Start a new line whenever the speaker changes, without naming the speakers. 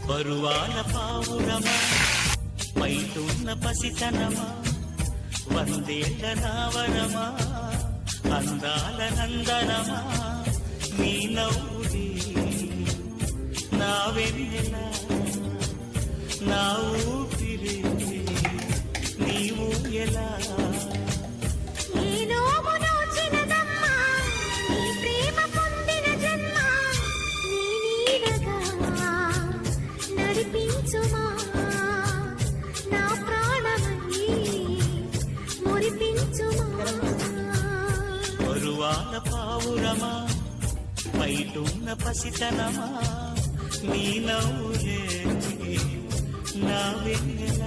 పరువాల పావురమా పైటున్న పసితనమా వందేళ్ల నావరమా అందాల నందనమా నీ నవ్వుడి నా వెన్నెల నా ఊపిరి నీవు ఎలా పరువాల పావురమా పైటున్న పసితనమా నీ నవ్వులే నా వెన్నెల